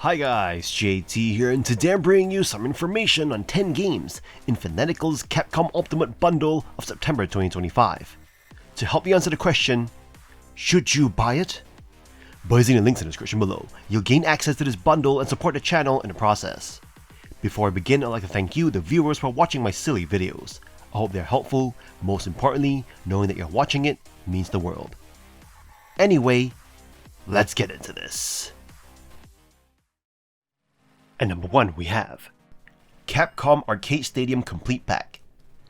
Hi guys, JT here, and today I'm bringing you some information on 10 games in Fanatical's Capcom Ultimate Bundle of September 2025. To help you answer the question, should you buy it? By using the links in the description below, you'll gain access to this bundle and support the channel in the process. Before I begin, I'd like to thank you, the viewers, for watching my silly videos. I hope they're helpful. Most importantly, knowing that you're watching it means the world. Anyway, let's get into this. And number 1 we have Capcom Arcade Stadium Complete Pack.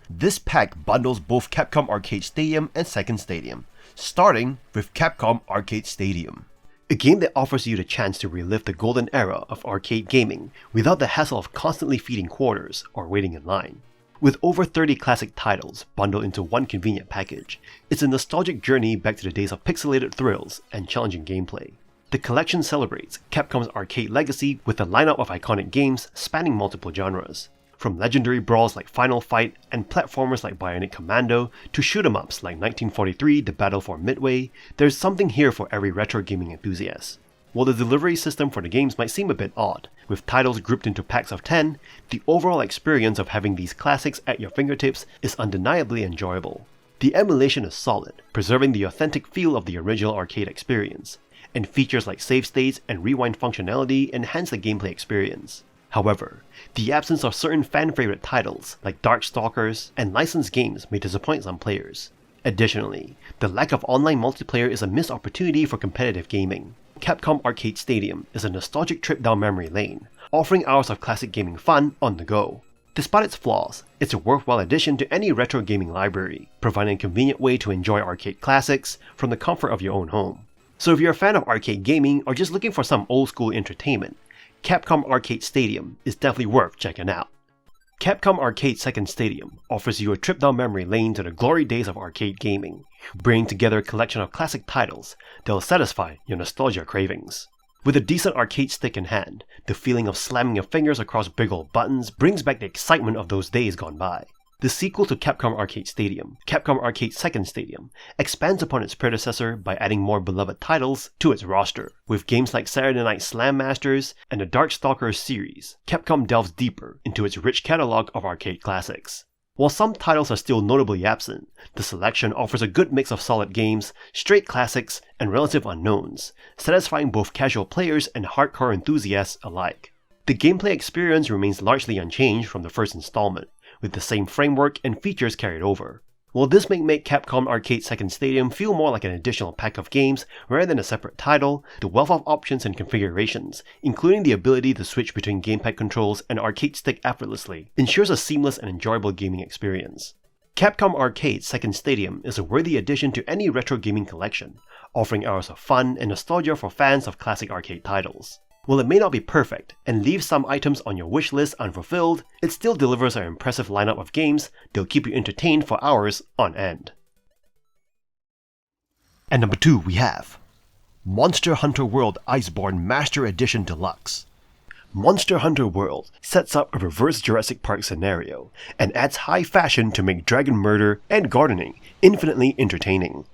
This pack bundles both Capcom Arcade Stadium and Second Stadium, starting with Capcom Arcade Stadium. A game that offers you the chance to relive the golden era of arcade gaming without the hassle of constantly feeding quarters or waiting in line. With over 30 classic titles bundled into one convenient package, it's a nostalgic journey back to the days of pixelated thrills and challenging gameplay. The collection celebrates Capcom's arcade legacy with a lineup of iconic games spanning multiple genres. From legendary brawls like Final Fight and platformers like Bionic Commando to shoot-em-ups like 1943 The Battle for Midway, there's something here for every retro gaming enthusiast. While the delivery system for the games might seem a bit odd, with titles grouped into packs of 10, the overall experience of having these classics at your fingertips is undeniably enjoyable. The emulation is solid, preserving the authentic feel of the original arcade experience, and features like save states and rewind functionality enhance the gameplay experience. However, the absence of certain fan-favorite titles like Darkstalkers and licensed games may disappoint some players. Additionally, the lack of online multiplayer is a missed opportunity for competitive gaming. Capcom Arcade Stadium is a nostalgic trip down memory lane, offering hours of classic gaming fun on the go. Despite its flaws, it's a worthwhile addition to any retro gaming library, providing a convenient way to enjoy arcade classics from the comfort of your own home. So if you're a fan of arcade gaming or just looking for some old school entertainment, Capcom Arcade Stadium is definitely worth checking out. Capcom Arcade Second Stadium offers you a trip down memory lane to the glory days of arcade gaming, bringing together a collection of classic titles that will satisfy your nostalgia cravings. With a decent arcade stick in hand, the feeling of slamming your fingers across big old buttons brings back the excitement of those days gone by. The sequel to Capcom Arcade Stadium, Capcom Arcade Second Stadium, expands upon its predecessor by adding more beloved titles to its roster. With games like Saturday Night Slam Masters and the Darkstalkers series, Capcom delves deeper into its rich catalog of arcade classics. While some titles are still notably absent, the selection offers a good mix of solid games, straight classics, and relative unknowns, satisfying both casual players and hardcore enthusiasts alike. The gameplay experience remains largely unchanged from the first installment, with the same framework and features carried over. While this may make Capcom Arcade Second Stadium feel more like an additional pack of games rather than a separate title, the wealth of options and configurations, including the ability to switch between gamepad controls and arcade stick effortlessly, ensures a seamless and enjoyable gaming experience. Capcom Arcade Second Stadium is a worthy addition to any retro gaming collection, offering hours of fun and nostalgia for fans of classic arcade titles. While it may not be perfect and leaves some items on your wish list unfulfilled, it still delivers an impressive lineup of games that'll keep you entertained for hours on end. And number 2 we have Monster Hunter World Iceborne Master Edition Deluxe. Monster Hunter World sets up a reverse Jurassic Park scenario and adds high fashion to make dragon murder and gardening infinitely entertaining.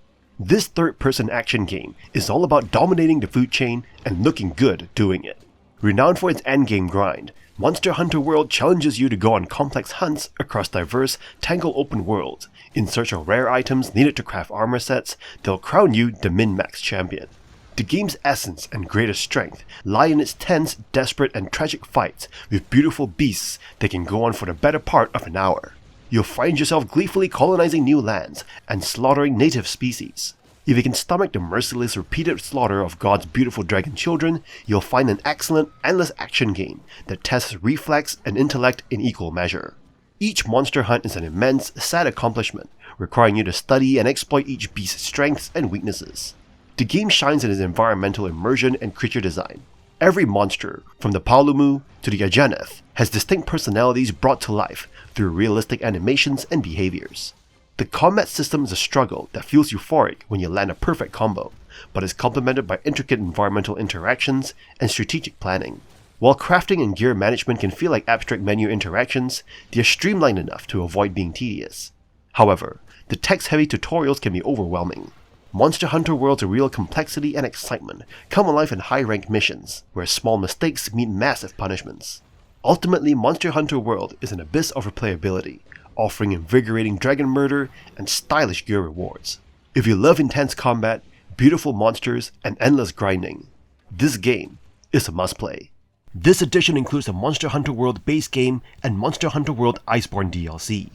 This third-person action game is all about dominating the food chain and looking good doing it. Renowned for its endgame grind, Monster Hunter World challenges you to go on complex hunts across diverse, tangled open worlds in search of rare items needed to craft armor sets that'll crown you the min-max champion. The game's essence and greatest strength lie in its tense, desperate, and tragic fights with beautiful beasts that can go on for the better part of an hour. You'll find yourself gleefully colonizing new lands and slaughtering native species. If you can stomach the merciless repeated slaughter of God's beautiful dragon children, you'll find an excellent, endless action game that tests reflex and intellect in equal measure. Each monster hunt is an immense, sad accomplishment, requiring you to study and exploit each beast's strengths and weaknesses. The game shines in its environmental immersion and creature design. Every monster, from the Paolumu to the Ajaneth, has distinct personalities brought to life through realistic animations and behaviors. The combat system is a struggle that feels euphoric when you land a perfect combo, but is complemented by intricate environmental interactions and strategic planning. While crafting and gear management can feel like abstract menu interactions, they are streamlined enough to avoid being tedious. However, the text-heavy tutorials can be overwhelming. Monster Hunter World's real complexity and excitement come alive in high-ranked missions, where small mistakes mean massive punishments. Ultimately, Monster Hunter World is an abyss of replayability, offering invigorating dragon murder and stylish gear rewards. If you love intense combat, beautiful monsters, and endless grinding, this game is a must-play. This edition includes the Monster Hunter World base game and Monster Hunter World Iceborne DLC.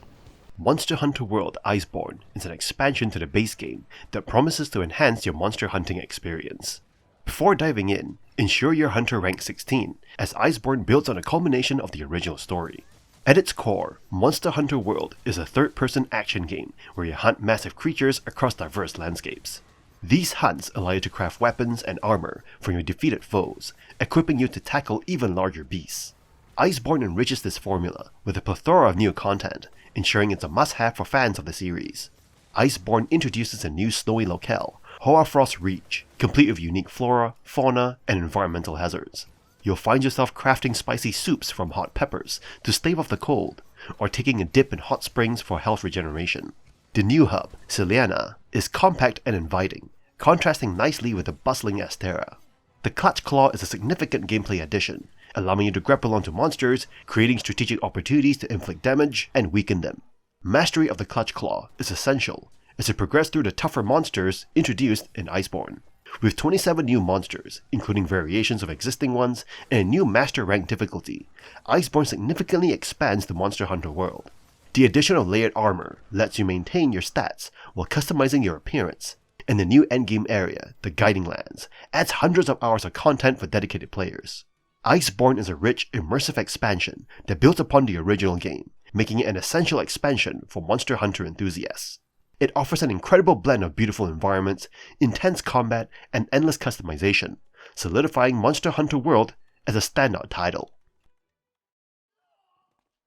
Monster Hunter World Iceborne is an expansion to the base game that promises to enhance your monster hunting experience. Before diving in, ensure your hunter rank 16, as Iceborne builds on a culmination of the original story. At its core, Monster Hunter World is a third-person action game where you hunt massive creatures across diverse landscapes. These hunts allow you to craft weapons and armor from your defeated foes, equipping you to tackle even larger beasts. Iceborne enriches this formula with a plethora of new content, ensuring it's a must-have for fans of the series. Iceborne introduces a new snowy locale, Hoarfrost Reach, complete with unique flora, fauna, and environmental hazards. You'll find yourself crafting spicy soups from hot peppers to stave off the cold, or taking a dip in hot springs for health regeneration. The new hub, Ciliana, is compact and inviting, contrasting nicely with the bustling Astera. The Clutch Claw is a significant gameplay addition, allowing you to grapple onto monsters, creating strategic opportunities to inflict damage and weaken them. Mastery of the Clutch Claw is essential as you progress through the tougher monsters introduced in Iceborne. With 27 new monsters, including variations of existing ones, and a new Master rank difficulty, Iceborne significantly expands the Monster Hunter world. The addition of layered armor lets you maintain your stats while customizing your appearance, and the new endgame area, the Guiding Lands, adds hundreds of hours of content for dedicated players. Iceborne is a rich, immersive expansion that builds upon the original game, making it an essential expansion for Monster Hunter enthusiasts. It offers an incredible blend of beautiful environments, intense combat, and endless customization, solidifying Monster Hunter World as a standout title.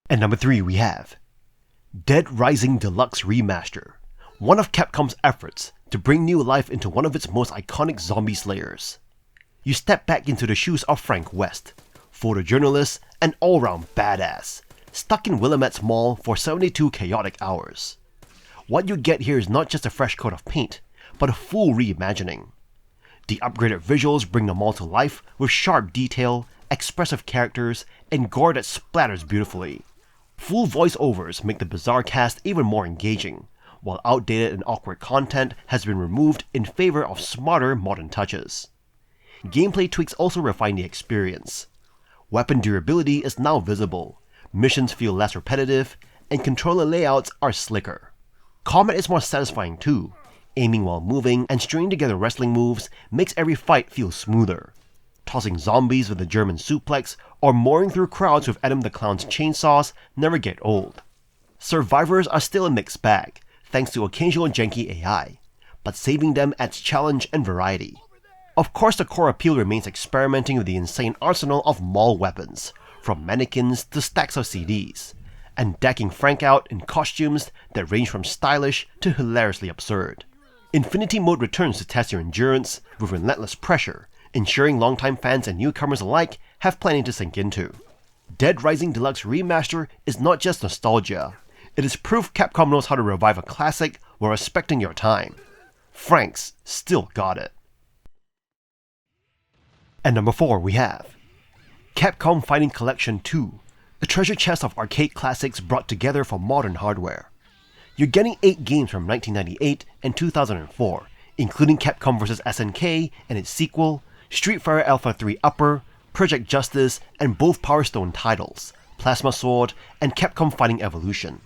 At number 3 we have Dead Rising Deluxe Remaster, one of Capcom's efforts to bring new life into one of its most iconic zombie slayers. You step back into the shoes of Frank West, photojournalist and all-round badass, stuck in Willamette's Mall for 72 chaotic hours. What you get here is not just a fresh coat of paint, but a full reimagining. The upgraded visuals bring the mall to life with sharp detail, expressive characters, and gore that splatters beautifully. Full voiceovers make the bizarre cast even more engaging, while outdated and awkward content has been removed in favor of smarter modern touches. Gameplay tweaks also refine the experience. Weapon durability is now visible, missions feel less repetitive, and controller layouts are slicker. Combat is more satisfying too. Aiming while moving and stringing together wrestling moves makes every fight feel smoother. Tossing zombies with a German suplex or mooring through crowds with Adam the Clown's chainsaws never get old. Survivors are still a mixed bag, thanks to occasional janky AI, but saving them adds challenge and variety. Of course, the core appeal remains experimenting with the insane arsenal of mall weapons, from mannequins to stacks of CDs, and decking Frank out in costumes that range from stylish to hilariously absurd. Infinity Mode returns to test your endurance with relentless pressure, ensuring longtime fans and newcomers alike have plenty to sink into. Dead Rising Deluxe Remaster is not just nostalgia, it is proof Capcom knows how to revive a classic while respecting your time. Frank's still got it. At number 4 we have Capcom Fighting Collection 2, a treasure chest of arcade classics brought together for modern hardware. You're getting 8 games from 1998 and 2004, including Capcom vs SNK and its sequel, Street Fighter Alpha 3 Upper, Project Justice, and both Power Stone titles, Plasma Sword, and Capcom Fighting Evolution.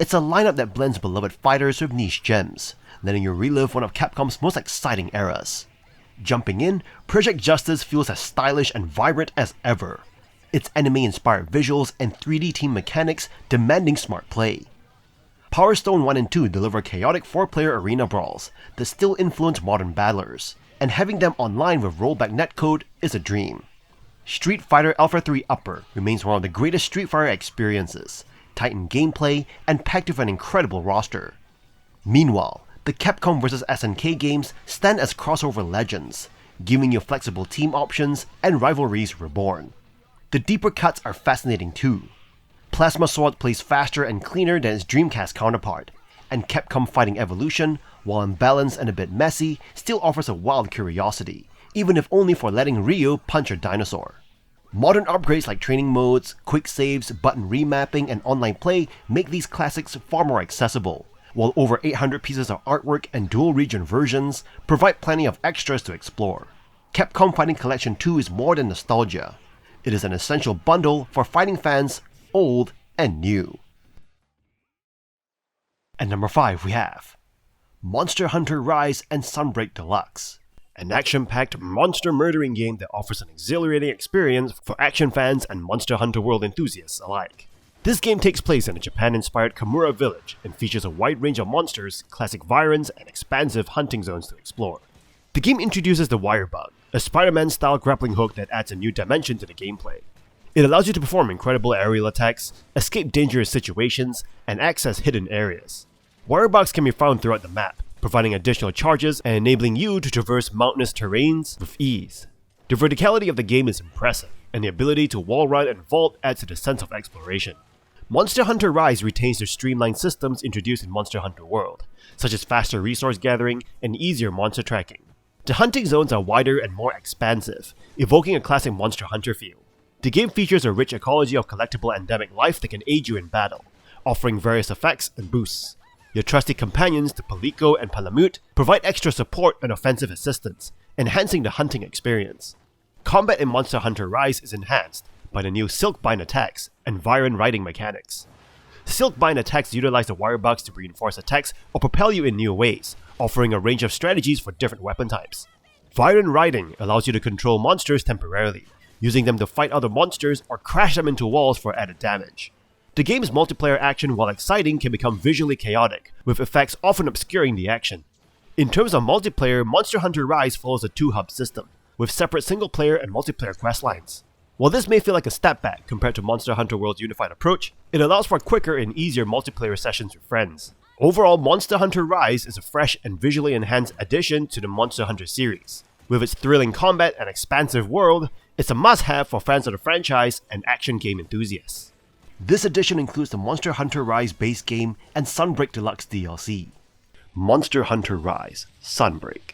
It's a lineup that blends beloved fighters with niche gems, letting you relive one of Capcom's most exciting eras. Jumping in, Project Justice feels as stylish and vibrant as ever, its anime-inspired visuals and 3D team mechanics demanding smart play. Power Stone 1 and 2 deliver chaotic 4-player arena brawls that still influence modern battlers, and having them online with rollback netcode is a dream. Street Fighter Alpha 3 Upper remains one of the greatest Street Fighter experiences, tight in gameplay and packed with an incredible roster. Meanwhile, the Capcom vs SNK games stand as crossover legends, giving you flexible team options and rivalries reborn. The deeper cuts are fascinating too. Plasma Sword plays faster and cleaner than its Dreamcast counterpart, and Capcom Fighting Evolution, while unbalanced and a bit messy, still offers a wild curiosity, even if only for letting Ryu punch a dinosaur. Modern upgrades like training modes, quick saves, button remapping, and online play make these classics far more accessible, while over 800 pieces of artwork and dual region versions provide plenty of extras to explore. Capcom Fighting Collection 2 is more than nostalgia. It is an essential bundle for fighting fans, old and new. At number 5 we have Monster Hunter Rise and Sunbreak Deluxe, an action-packed monster murdering game that offers an exhilarating experience for action fans and Monster Hunter World enthusiasts alike. This game takes place in a Japan-inspired Kamura village and features a wide range of monsters, classic environs, and expansive hunting zones to explore. The game introduces the Wire Bug, a Spider-Man-style grappling hook that adds a new dimension to the gameplay. It allows you to perform incredible aerial attacks, escape dangerous situations, and access hidden areas. Wire bugs can be found throughout the map, providing additional charges and enabling you to traverse mountainous terrains with ease. The verticality of the game is impressive, and the ability to wall run and vault adds to the sense of exploration. Monster Hunter Rise retains the streamlined systems introduced in Monster Hunter World, such as faster resource gathering and easier monster tracking. The hunting zones are wider and more expansive, evoking a classic Monster Hunter feel. The game features a rich ecology of collectible endemic life that can aid you in battle, offering various effects and boosts. Your trusty companions, the Palico and Palamute, provide extra support and offensive assistance, enhancing the hunting experience. Combat in Monster Hunter Rise is enhanced by the new Silkbind attacks and Viren riding mechanics. Silkbind attacks utilize the wire bugs to reinforce attacks or propel you in new ways, offering a range of strategies for different weapon types. Viren riding allows you to control monsters temporarily, using them to fight other monsters or crash them into walls for added damage. The game's multiplayer action, while exciting, can become visually chaotic, with effects often obscuring the action. In terms of multiplayer, Monster Hunter Rise follows a two-hub system, with separate single-player and multiplayer questlines. While this may feel like a step back compared to Monster Hunter World's unified approach, it allows for quicker and easier multiplayer sessions with friends. Overall, Monster Hunter Rise is a fresh and visually enhanced addition to the Monster Hunter series. With its thrilling combat and expansive world, it's a must-have for fans of the franchise and action game enthusiasts. This edition includes the Monster Hunter Rise base game and Sunbreak Deluxe DLC. Monster Hunter Rise Sunbreak.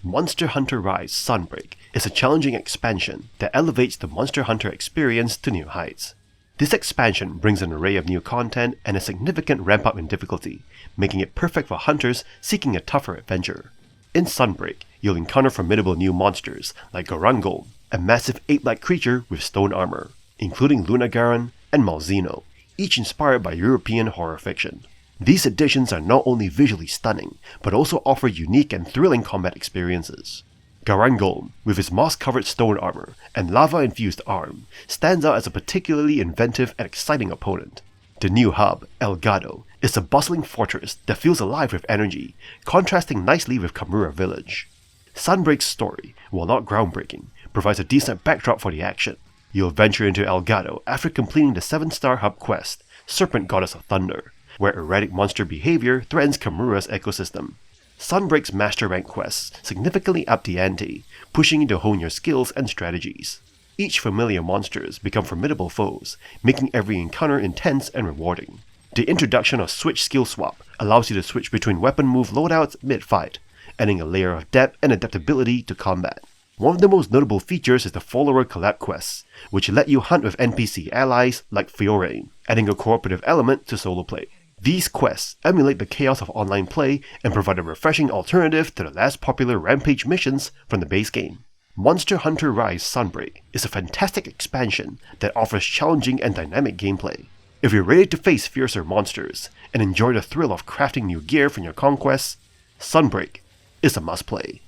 Monster Hunter Rise Sunbreak is a challenging expansion that elevates the Monster Hunter experience to new heights. This expansion brings an array of new content and a significant ramp-up in difficulty, making it perfect for hunters seeking a tougher adventure. In Sunbreak, you'll encounter formidable new monsters like Garangol, a massive ape-like creature with stone armor, including Lunagaron and Malzeno, each inspired by European horror fiction. These additions are not only visually stunning, but also offer unique and thrilling combat experiences. Garangol, with his moss-covered stone armor and lava-infused arm, stands out as a particularly inventive and exciting opponent. The new hub, Elgato, is a bustling fortress that feels alive with energy, contrasting nicely with Kamura Village. Sunbreak's story, while not groundbreaking, provides a decent backdrop for the action. You'll venture into Elgato after completing the 7-star hub quest, Serpent Goddess of Thunder, where erratic monster behavior threatens Kamura's ecosystem. Sunbreak's Master Rank quests significantly up the ante, pushing you to hone your skills and strategies. Each familiar monsters become formidable foes, making every encounter intense and rewarding. The introduction of Switch Skill Swap allows you to switch between weapon move loadouts mid-fight, adding a layer of depth and adaptability to combat. One of the most notable features is the Follower Collab quests, which let you hunt with NPC allies like Fiore, adding a cooperative element to solo play. These quests emulate the chaos of online play and provide a refreshing alternative to the less popular Rampage missions from the base game. Monster Hunter Rise Sunbreak is a fantastic expansion that offers challenging and dynamic gameplay. If you're ready to face fiercer monsters and enjoy the thrill of crafting new gear from your conquests, Sunbreak is a must-play.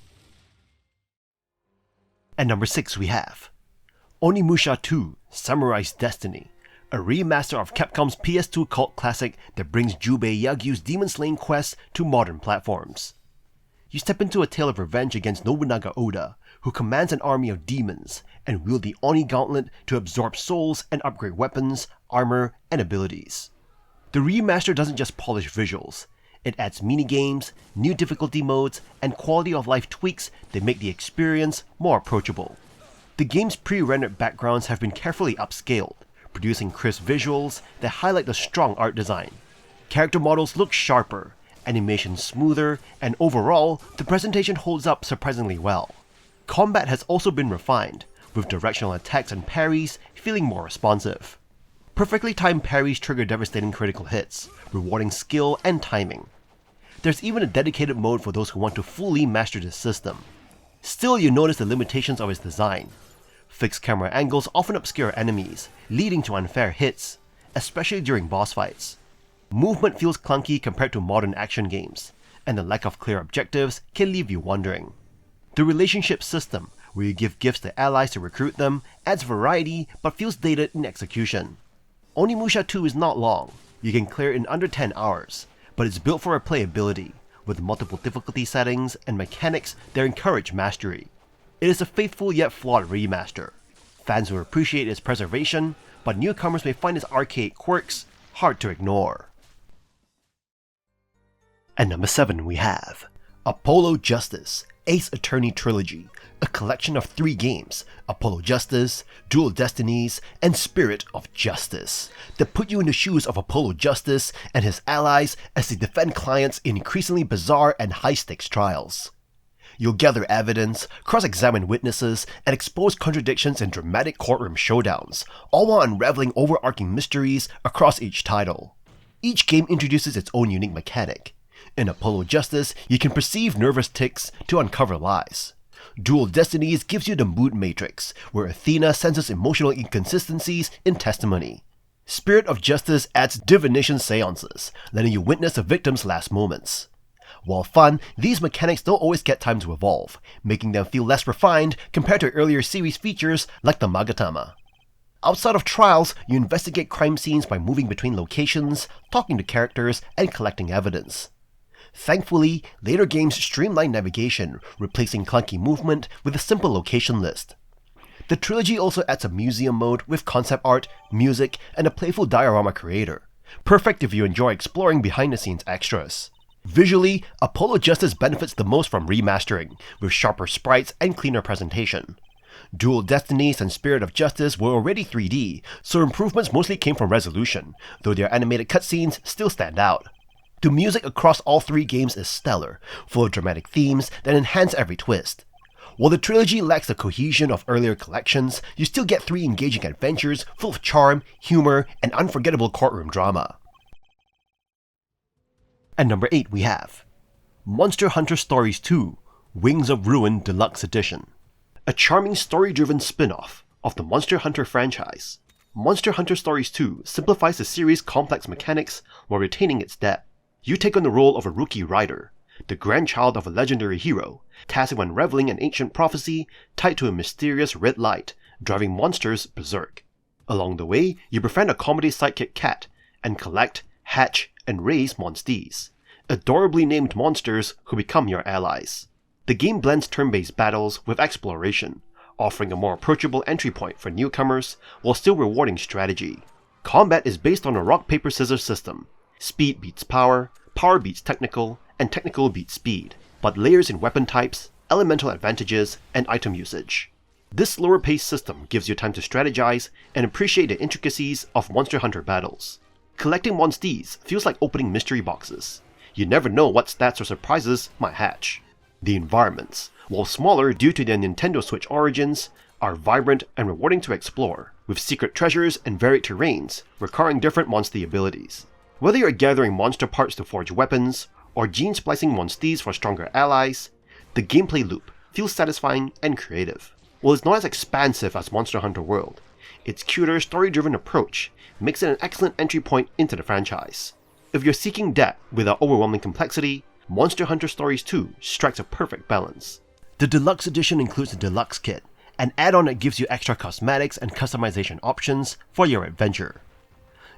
At number 6 we have Onimusha 2 Samurai's Destiny, a remaster of Capcom's PS2 cult classic that brings Jubei Yagyu's demon-slaying quest to modern platforms. You step into a tale of revenge against Nobunaga Oda, who commands an army of demons, and wield the Oni Gauntlet to absorb souls and upgrade weapons, armor, and abilities. The remaster doesn't just polish visuals, it adds minigames, new difficulty modes, and quality of life tweaks that make the experience more approachable. The game's pre-rendered backgrounds have been carefully upscaled, producing crisp visuals that highlight the strong art design. Character models look sharper, animation smoother, and overall, the presentation holds up surprisingly well. Combat has also been refined, with directional attacks and parries feeling more responsive. Perfectly timed parries trigger devastating critical hits, rewarding skill and timing. There's even a dedicated mode for those who want to fully master this system. Still, you notice the limitations of its design. Fixed camera angles often obscure enemies, leading to unfair hits, especially during boss fights. Movement feels clunky compared to modern action games, and the lack of clear objectives can leave you wondering. The relationship system, where you give gifts to allies to recruit them, adds variety but feels dated in execution. Onimusha 2 is not long, you can clear it in under 10 hours, but it's built for replayability, with multiple difficulty settings and mechanics that encourage mastery. It is a faithful yet flawed remaster. Fans will appreciate its preservation, but newcomers may find its archaic quirks hard to ignore. At number 7 we have Apollo Justice, Ace Attorney Trilogy, a collection of 3 games, Apollo Justice, Dual Destinies, and Spirit of Justice, that put you in the shoes of Apollo Justice and his allies as they defend clients in increasingly bizarre and high-stakes trials. You'll gather evidence, cross-examine witnesses, and expose contradictions in dramatic courtroom showdowns, all while unraveling overarching mysteries across each title. Each game introduces its own unique mechanic. In Apollo Justice, you can perceive nervous tics to uncover lies. Dual Destinies gives you the mood matrix, where Athena senses emotional inconsistencies in testimony. Spirit of Justice adds divination seances, letting you witness a victim's last moments. While fun, these mechanics don't always get time to evolve, making them feel less refined compared to earlier series features like the Magatama. Outside of trials, you investigate crime scenes by moving between locations, talking to characters, and collecting evidence. Thankfully, later games streamline navigation, replacing clunky movement with a simple location list. The trilogy also adds a museum mode with concept art, music, and a playful diorama creator, perfect if you enjoy exploring behind-the-scenes extras. Visually, Apollo Justice benefits the most from remastering, with sharper sprites and cleaner presentation. Dual Destinies and Spirit of Justice were already 3D, so improvements mostly came from resolution, though their animated cutscenes still stand out. The music across all 3 games is stellar, full of dramatic themes that enhance every twist. While the trilogy lacks the cohesion of earlier collections, you still get 3 engaging adventures full of charm, humor, and unforgettable courtroom drama. At number 8 we have Monster Hunter Stories 2, Wings of Ruin Deluxe Edition. A charming story-driven spin-off of the Monster Hunter franchise, Monster Hunter Stories 2 simplifies the series' complex mechanics while retaining its depth. You take on the role of a rookie rider, the grandchild of a legendary hero, tasked with unraveling an ancient prophecy tied to a mysterious red light, driving monsters berserk. Along the way, you befriend a comedy sidekick cat, and collect, hatch, and raise monsties, adorably named monsters who become your allies. The game blends turn-based battles with exploration, offering a more approachable entry point for newcomers while still rewarding strategy. Combat is based on a rock-paper-scissors system. Speed beats power, power beats technical, and technical beats speed, but layers in weapon types, elemental advantages, and item usage. This slower-paced system gives you time to strategize and appreciate the intricacies of Monster Hunter battles. Collecting monsties feels like opening mystery boxes. You never know what stats or surprises might hatch. The environments, while smaller due to their Nintendo Switch origins, are vibrant and rewarding to explore, with secret treasures and varied terrains requiring different monstie abilities. Whether you're gathering monster parts to forge weapons, or gene-splicing monsties for stronger allies, the gameplay loop feels satisfying and creative. While it's not as expansive as Monster Hunter World, its cuter, story-driven approach makes it an excellent entry point into the franchise. If you're seeking depth without overwhelming complexity, Monster Hunter Stories 2 strikes a perfect balance. The Deluxe Edition includes the Deluxe Kit, an add-on that gives you extra cosmetics and customization options for your adventure.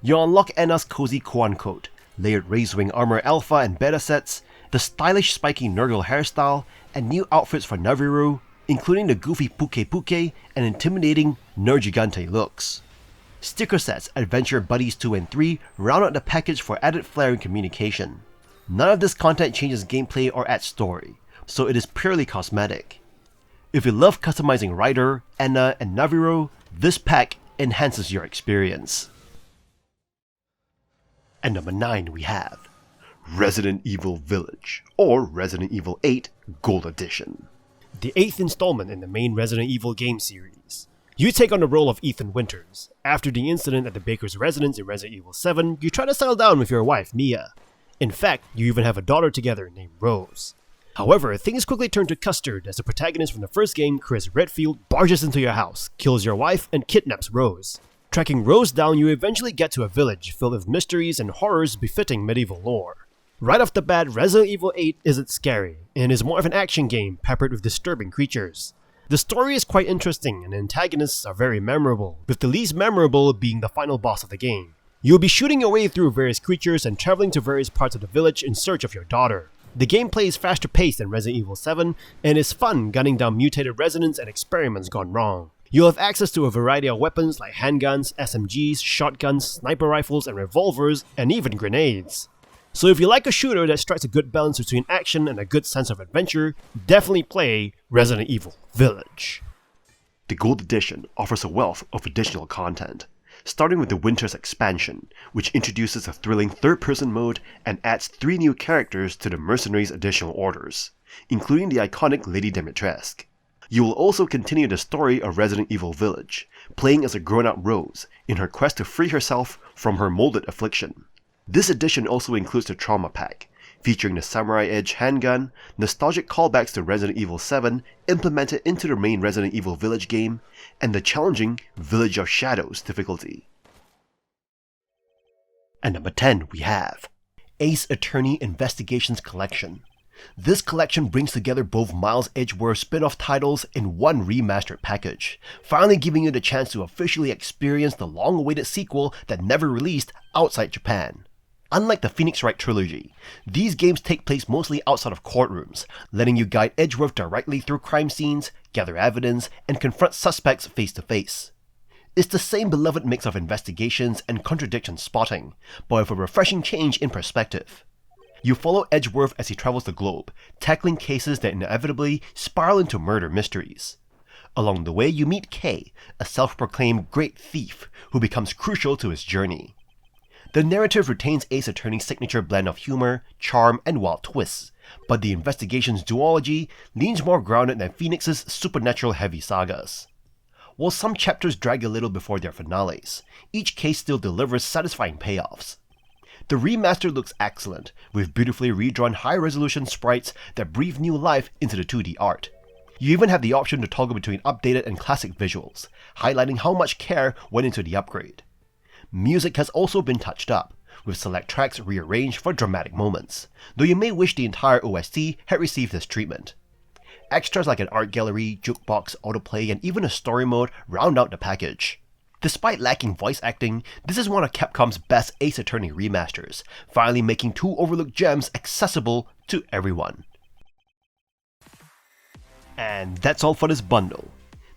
You'll unlock Anna's cozy Koan coat, layered Razewing armor alpha and beta sets, the stylish spiky Nurgle hairstyle, and new outfits for Naviru, including the goofy Puke Puke and intimidating Nergigante looks. Sticker sets Adventure Buddies 2 and 3 round out the package for added flair and communication. None of this content changes gameplay or adds story, so it is purely cosmetic. If you love customizing Ryder, Anna, and Naviru, this pack enhances your experience. At number 9 we have Resident Evil Village, or Resident Evil 8 Gold Edition. The 8th installment in the main Resident Evil game series. You take on the role of Ethan Winters. After the incident at the baker's residence in Resident Evil 7, you try to settle down with your wife, Mia. In fact, you even have a daughter together named Rose. However, things quickly turn to custard as the protagonist from the first game, Chris Redfield, barges into your house, kills your wife, and kidnaps Rose. Tracking Rose down, you eventually get to a village filled with mysteries and horrors befitting medieval lore. Right off the bat, Resident Evil 8 isn't scary, and is more of an action game peppered with disturbing creatures. The story is quite interesting and the antagonists are very memorable, with the least memorable being the final boss of the game. You'll be shooting your way through various creatures and traveling to various parts of the village in search of your daughter. The gameplay is faster paced than Resident Evil 7 and is fun gunning down mutated residents and experiments gone wrong. You'll have access to a variety of weapons like handguns, SMGs, shotguns, sniper rifles and revolvers, and even grenades. So if you like a shooter that strikes a good balance between action and a good sense of adventure, definitely play Resident Evil Village. The Gold Edition offers a wealth of additional content, starting with the Winter's expansion, which introduces a thrilling third-person mode and adds 3 new characters to the Mercenaries Additional Orders, including the iconic Lady Dimitrescu. You will also continue the story of Resident Evil Village, playing as a grown-up Rose in her quest to free herself from her molded affliction. This edition also includes the Trauma Pack, featuring the Samurai Edge handgun, nostalgic callbacks to Resident Evil 7 implemented into the main Resident Evil Village game, and the challenging Village of Shadows difficulty. At number 10 we have Ace Attorney Investigations Collection. This collection brings together both Miles Edgeworth's spin-off titles in one remastered package, finally giving you the chance to officially experience the long-awaited sequel that never released outside Japan. Unlike the Phoenix Wright Trilogy, these games take place mostly outside of courtrooms, letting you guide Edgeworth directly through crime scenes, gather evidence, and confront suspects face to face. It's the same beloved mix of investigations and contradiction spotting, but with a refreshing change in perspective. You follow Edgeworth as he travels the globe, tackling cases that inevitably spiral into murder mysteries. Along the way, you meet Kay, a self-proclaimed great thief who becomes crucial to his journey. The narrative retains Ace Attorney's signature blend of humor, charm, and wild twists, but the investigation's duology leans more grounded than Phoenix's supernatural-heavy sagas. While some chapters drag a little before their finales, each case still delivers satisfying payoffs. The remaster looks excellent, with beautifully redrawn high-resolution sprites that breathe new life into the 2D art. You even have the option to toggle between updated and classic visuals, highlighting how much care went into the upgrade. Music has also been touched up, with select tracks rearranged for dramatic moments, though you may wish the entire OST had received this treatment. Extras like an art gallery, jukebox, autoplay, and even a story mode round out the package. Despite lacking voice acting, this is one of Capcom's best Ace Attorney remasters, finally making 2 overlooked gems accessible to everyone. And that's all for this bundle.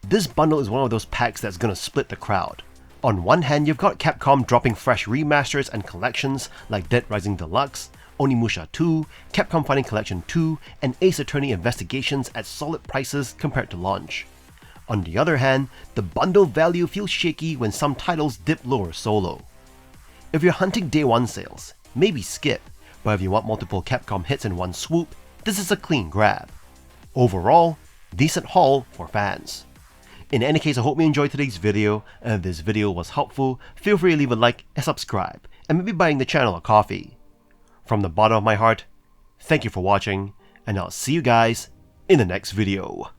This bundle is one of those packs that's gonna split the crowd. On one hand, you've got Capcom dropping fresh remasters and collections like Dead Rising Deluxe, Onimusha 2, Capcom Fighting Collection 2, and Ace Attorney Investigations at solid prices compared to launch. On the other hand, the bundle value feels shaky when some titles dip lower solo. If you're hunting day 1 sales, maybe skip, but if you want multiple Capcom hits in one swoop, this is a clean grab. Overall, decent haul for fans. In any case, I hope you enjoyed today's video, and if this video was helpful, feel free to leave a like and subscribe, and maybe buying the channel a coffee. From the bottom of my heart, thank you for watching, and I'll see you guys in the next video.